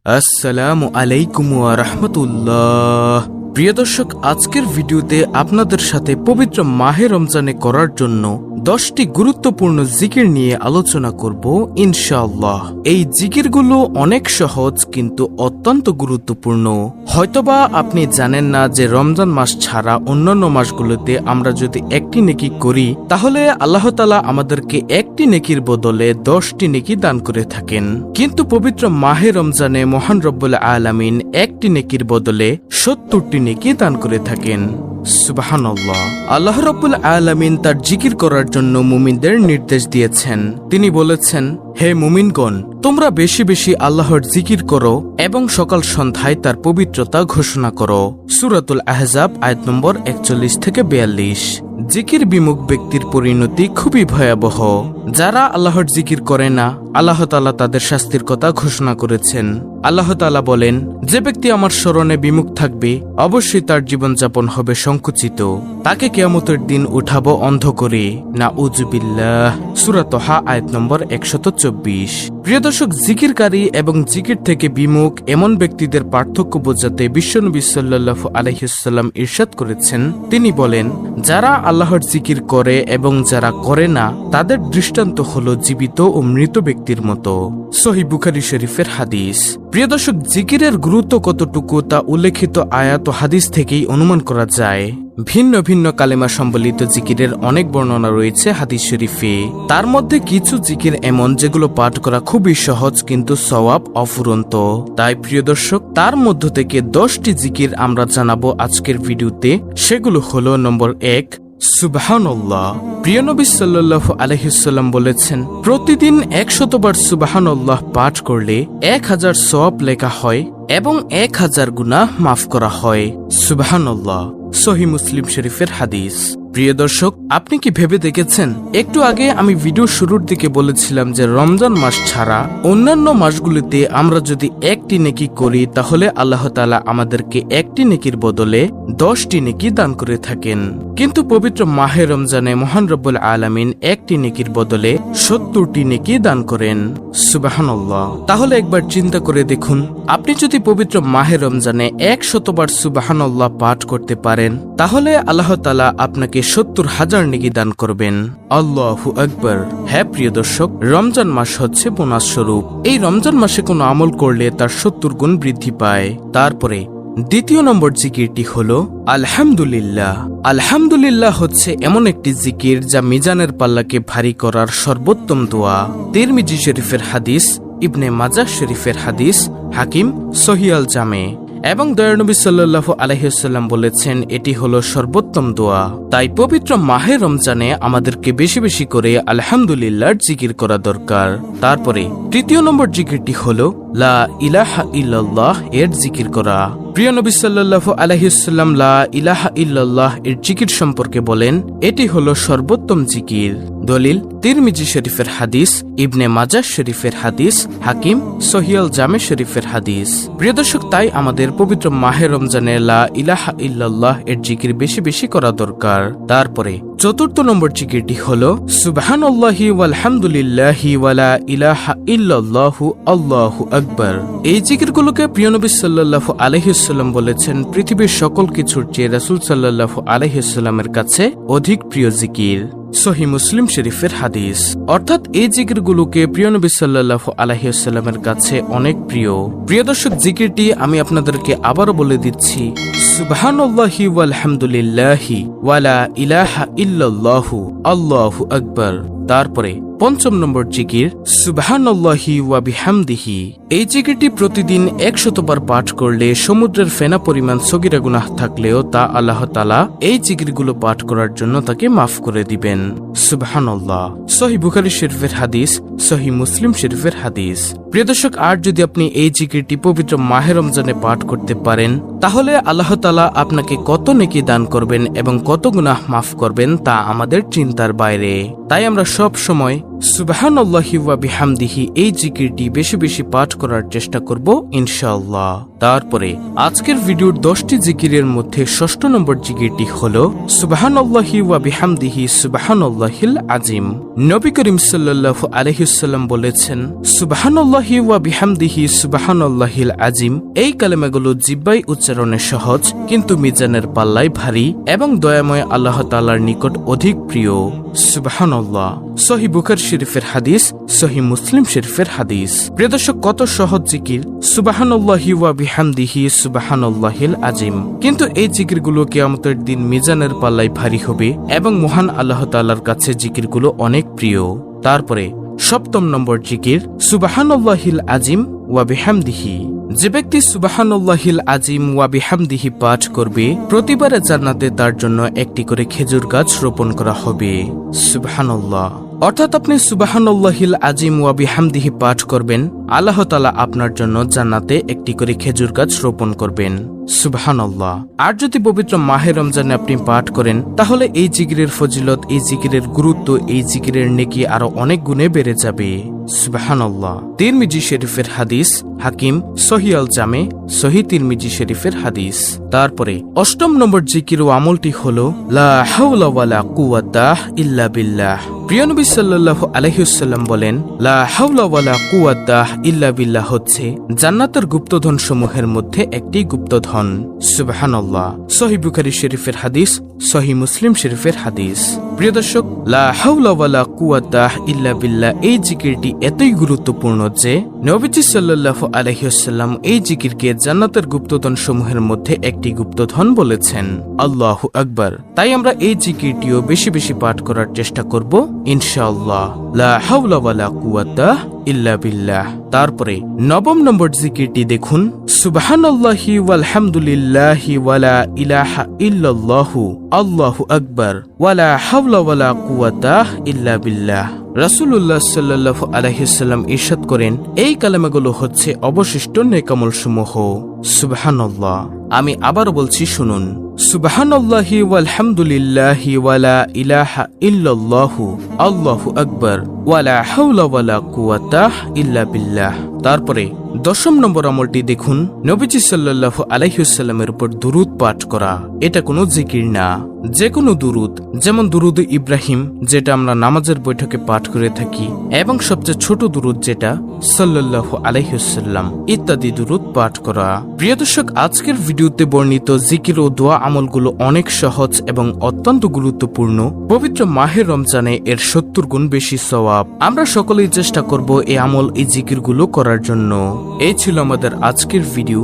আসসালামু আলাইকুম ওয়া রাহমাতুল্লাহ। প্রিয় দর্শক, আজকের ভিডিওতে আপনাদের সাথে পবিত্র মাহে রমজানে করার জন্য 10টি গুরুত্বপূর্ণ জিকির নিয়ে আলোচনা করব ইনশাআল্লাহ। এই জিকিরগুলো অনেক সহজ কিন্তু অত্যন্ত গুরুত্বপূর্ণ। হয়তোবা আপনি জানেন না যে রমজান মাস ছাড়া অন্যান্য মাসগুলোতে আমরা যদি একটি নেকি করি তাহলে আল্লাহ তাআলা আমাদেরকে একটি নেকির বদলে 10টি নেকি দান করে থাকেন, কিন্তু পবিত্র মাহে রমজানে মহান রব্বুল আলামিন একটি নেকির বদলে 70টি নেকি দান করে থাকেন। সুবহানাল্লাহ। আল্লাহ রাব্বুল আলামিন তার জিকির করার জন্য মুমিনদের নির্দেশ দিয়েছেন। তিনি বলেছেন, হে মুমিনগণ, তোমরা বেশি বেশি আল্লাহর জিকির করো এবং সকাল সন্ধ্যায় তার পবিত্রতা ঘোষণা করো। সূরাতুল আহজাব আয়াত নম্বর 41 থেকে 42। জিকির বিমুখ ব্যক্তির পরিণতি খুবই ভয়াবহ। যারা আল্লাহর জিকির করে না, আল্লাহ তাআলা তাদের শাস্তির কথা ঘোষণা করেছেন। আল্লাহ তাআলা বলেন, যে ব্যক্তি আমার স্মরণে বিমুখ থাকবে অবশ্যই তার জীবনযাপন হবে সংকুচিত, তাকে কিয়ামতের দিন উঠাবো অন্ধ করে। নাউযুবিল্লাহ। সূরা তাহা আয়াত নম্বর 124। প্রিয় দর্শক, জিকিরকারী এবং জিকির থেকে বিমুখ এমন ব্যক্তিদের পার্থক্য বোঝাতে বিশ্বনবী সাল্লাল্লাহু আলাইহি ওয়াসাল্লাম ইরশাদ করেছেন। তিনি বলেন, যারা আল্লাহর জিকির করে এবং যারা করে না তাদের দৃষ্টান্ত হলো জীবিত ও মৃত ব্যক্তির মতো। সহিহ বুখারী শরীফের হাদিস। প্রিয় দর্শক, জিকিরের গুরুত্ব কতটুকু তা উল্লেখিত আয়াত ও হাদিস থেকেই অনুমান করা যায়। ভিন্ন ভিন্ন কালেমা সম্বলিত জিকিরের অনেক বর্ণনা রয়েছে হাদিস শরীফে। তার মধ্যে কিছু জিকির এমন যেগুলো পাঠ করা খুবই সহজ কিন্তু সওয়াব অফুরন্ত। তাই প্রিয় দর্শক, তার মধ্য থেকে 10টি জিকির আমরা জানাবো আজকের ভিডিওতে। সেগুলো হলো নম্বর 1, সুবহানাল্লাহ। প্রিয় নবী সাল্লাল্লাহু আলাইহি ওয়াসাল্লাম বলেছেন, প্রতিদিন 100 বার সুবহানাল্লাহ পাঠ করলে 1000 সওয়াব লেখা হয় এবং 1000 গুনাহ মাফ করা হয়। সুবহানাল্লাহ। সহিহ মুসলিম শরীফের হাদিস। প্রিয় দর্শক, আপনি কি ভেবে দেখেছেন, একটু আগে আমি ভিডিও শুরুর দিকে বলেছিলাম যে রমজান মাস ছাড়া অন্যান্য মাসগুলিতে আমরা যদি একটি নেকি করি তাহলে আল্লাহ তাআলা আমাদেরকে একটি নেকির বদলে 10টি নেকি দান করে থাকেন, কিন্তু পবিত্র মাহে রমজানে মহান রব্বুল আলামিন একটি নেকির বদলে 70টি নেকি দান করেন। সুবহানাল্লাহ। তাহলে একবার চিন্তা করে দেখুন, আপনি যদি পবিত্র মাহে রমজানে 100 বার সুবহানাল্লাহ পাঠ করতে পারেন তাহলে আল্লাহ তাআলা আপনাকে 70,000 নেকি দান করবেন। আল্লাহু আকবার। হ্যাঁ প্রিয় দর্শক, রমজান মাস হচ্ছে বোনাস স্বরূপ। এই রমজান মাসে কোনো আমল করলে তার 70 গুণ বৃদ্ধি পায়। তারপরে দ্বিতীয় নম্বর জিকিরটি হলো আলহামদুলিল্লাহ। আলহামদুলিল্লাহ হচ্ছে এমন একটি জিকির যা মিজানের পাল্লাকে ভারী করার সর্বোত্তম দোয়া। তিরমিজি শরীফের হাদিস, ইবনে মাজাহ শরীফের হাদিস, হাকিম সহিহ আল জামে। এবং দয়ার নবী সাল্লাল্লাহু আলাইহি ওয়াসাল্লাম বলেছেন, এটি হলো সর্বোত্তম দোয়া। তাই পবিত্র মাহে রমজানে আমাদেরকে বেশি বেশি করে আলহামদুলিল্লাহর জিকির করা দরকার। তারপরে তৃতীয় নম্বর জিকিরটি হলো লা ইলাহা ইল্লাল্লাহ এর জিকির করা। প্রিয় নবী সাল্লাল্লাহু আলাইহি ওয়াসাল্লাম লা ইলাহা ইল্লাল্লাহ এর জিকির সম্পর্কে বলেন, এটি হলো সর্বোত্তম জিকির। দলিল তিরমিজি শরীফের হাদিস, ইবনে মাজাহ শরীফের হাদিস, হাকিম সহিহ আল জামে শরীফের হাদিস। প্রিয় দর্শক, তাই আমাদের পবিত্র মাহে রমজানে লা ইলাহা ইল্লাল্লাহ এর জিকির বেশি বেশি করা দরকার। তারপরে চতুর্থ নম্বর জিকিরটি হলো সুবহানাল্লাহি ওয়ালহামদুলিল্লাহি ওয়ালা ইলাহা ইল্লাল্লাহু আল্লাহু আকবার। এই জিকিরগুলোকে প্রিয় নবী সাল্লাল্লাহু আলাইহি ওয়াসাল্লাম বলেছেন, পৃথিবীর সকল কিছুর চেয়ে রাসূল সাল্লাল্লাহু আলাইহি ওয়াসাল্লামের কাছে অধিক প্রিয় জিকির। সহিহ মুসলিম শরীফের হাদিস। অর্থাৎ এই জিকিরগুলোকে প্রিয় নবী সাল্লাল্লাহু আলাইহি ওয়াসাল্লামের কাছে অনেক প্রিয়। প্রিয় দর্শক, জিকিরটি আমি আপনাদেরকে আবারও বলে দিচ্ছি, সুবহানাল্লাহি ওয়ালহামদুলিল্লাহি ওয়ালা ইলাহা ইল্লাল্লাহু আল্লাহু আকবার। তারপরে পঞ্চম নম্বর জিকির সুবহানাল্লাহি ওয়া বিহামদিহি। এই জিকিরটি প্রতিদিন 100 বার পাঠ করলে সমুদ্রের ফেনা পরিমাণ সগীরা গুনাহ থাকলেও তা আল্লাহ তাআলা এই জিকিরগুলো পাঠ করার জন্য তাকে মাফ করে দিবেন। সুবহানাল্লাহ। সহিহ বুখারী শরীফের হাদিস, সহিহ মুসলিম শরীফের হাদিস। প্রিয় দর্শক, আর যদি আপনি এই জিকিরটি পবিত্র মাহে রমজানে পাঠ করতে পারেন তাহলে আল্লাহ তাআলা আপনাকে কত নেকি দান করবেন এবং কত গুনাহ মাফ করবেন তা আমাদের চিন্তার বাইরে। তাই আমরা সব সময় সুবহানাল্লাহি ওয়া বিহামদিহি এই জিকিরটি বেশি বেশি পাঠ করার চেষ্টা করব ইনশাআল্লাহ। তারপরে আজকের ভিডিওর 10টি জিকিরের মধ্যে 6ষ্ঠ নম্বর জিকিরটি হল সুবহানাল্লাহি ওয়া বিহামদিহি সুবহানাল্লাহিল আজিম। নবী করিম সাল্লাল্লাহু আলাইহি ওয়াসাল্লাম বলেছেন, সুবহানাল্লাহি ওয়া বিহামদিহি সুবহানাল্লাহিল আজিম এই কালেমাগুলো জিহ্বায় উচ্চারণে সহজ, কিন্তু মিজানের পাল্লায় ভারী এবং দয়াময় আল্লাহ তাআলার নিকট অধিক প্রিয়। সুবহানাল্লাহ। সহিহ বুখারী শরীফের হাদিস, সহিহ মুসলিম শরীফের হাদিস। প্রিয় দর্শক, কত সহজ জিকির সুবহানাল্লাহি ওয়া বিহামদিহি সুবহানাল্লাহিল আজিম, কিন্তু এই জিকিরগুলো কিয়ামতের দিন মিজানের পাল্লায় ভারী হবে এবং মহান আল্লাহ তাআলার কাছে জিকিরগুলো অনেক প্রিয়। তারপরে 7ম নম্বর জিকির সুবহানাল্লাহিল আজিম ওয়া বিহামদিহি। যে ব্যক্তি সুবহানাল্লাহিল আজিম ওয়া বিহামদিহি পাঠ করবে, প্রতিবারে জান্নাতে তার জন্য একটি করে খেজুর গাছ রোপণ করা হবে। সুবহানাল্লাহ। অর্থাৎ আপনি সুবহানাল্লাহিল আজিম ওয়া বিহামদিহি পাঠ করবেন, আল্লাহ তাআলা আপনার জন্য জান্নাতে একটি করে খেজুর গাছ রোপণ করবেন। সুবহানাল্লাহ। আর যদি পবিত্র মাহে রমজানে আপনি পাঠ করেন, তাহলে এই জিকিরের ফজিলত, এই জিকিরের গুরুত্ব, এই জিকিরের নেকি আরো অনেক গুণে বেড়ে যাবে। সুবহানাল্লাহ। তিরমিজি শরীফের হাদিস, হাকিম সহিহ আল জামে, সহিহ তিরমিজি শরীফের হাদিস। তারপরে 8ম নম্বর জিকির ও আমলটি হলো লা হাওলা ওয়ালা কুওয়াতা ইল্লা বিল্লাহ। প্রিয় নবী সাল্লাল্লাহু আলাইহি ওয়াসাল্লাম বলেন, লা হাওলা ওয়ালা কুওয়াতা ইল্লা বিল্লাহ হচ্ছে জান্নাতের গুপ্তধন সমূহের মধ্যে একটি গুপ্তধন। সুবহানাল্লাহ। সহিহ বুখারী শরীফের হাদিস, সহিহ মুসলিম শরীফের হাদিস। প্রিয় দর্শক, লা হাওলা ওয়ালা কুওয়াতা ইল্লা বিল্লাহ এই জিকিরটি এতই গুরুত্বপূর্ণ যে নবীজি সাল্লাল্লাহু আলাইহি ওয়াসাল্লাম এই জিকিরকে জান্নাতের গুপ্তধন সমূহের মধ্যে একটি গুপ্তধন বলেছেন। আল্লাহু আকবার। তাই আমরা এই জিকিরটিও বেশি বেশি পাঠ করার চেষ্টা করব ইনশাআল্লাহ। লা হাওলা ওয়ালা কুওয়াতা ইল্লা বিল্লাহ। তারপরে 9ম নম্বর জিকিরটি দেখুন, সুবহানাল্লাহি ওয়ালহামদুলিল্লাহি ওয়ালা ইলাহা ইল্লাল্লাহু আল্লাহু আকবার ওয়ালা হাওলা ওয়ালা কুওয়াতা ইল্লা বিল্লাহ। রাসূলুল্লাহ সাল্লাল্লাহু আলাইহি ওয়াসাল্লাম ইরশাদ করেন, এই কালেমাগুলো হচ্ছে অবশিষ্ট নেকামল সমূহ। সুবহানাল্লাহ। আমি আবার বলছি, শুনুন, সুবহানাল্লাহি ওয়ালহামদুলিল্লাহি ওয়ালা ইলাহা ইল্লাল্লাহু আল্লাহু আকবার ওয়ালা হাওলা ওয়ালা কুওয়াতা ইল্লা বিল্লাহ। তারপরে 10ম নম্বর আমলটি দেখুন, নবীজি সাল্লাল্লাহু আলাইহি ওয়াসাল্লামের উপর দুরূদ পাঠ করা। এটা কোনো জিকির না, যে কোনো দুরূদ, যেমন দুরূদ ইব্রাহিম যেটা আমরা নামাজের বৈঠকে পাঠ করে থাকি, এবং সবচেয়ে ছোট দুরূদ যেটা সাল্লাল্লাহু আলাইহি ওয়াসাল্লাম, ইত্যাদি দুরূদ পাঠ করা। প্রিয় দর্শক, আজকের ভিডিওতে বর্ণিত জিকির ও দোয়া আমলগুলো অনেক সহজ এবং অত্যন্ত গুরুত্বপূর্ণ। পবিত্র মাহে রমজানে এর 70 গুণ বেশি সওয়াব। আমরা সকলেই চেষ্টা করব এই আমল, এই জিকিরগুলো করার জন্য। এই ছিল আমাদের আজকের ভিডিও।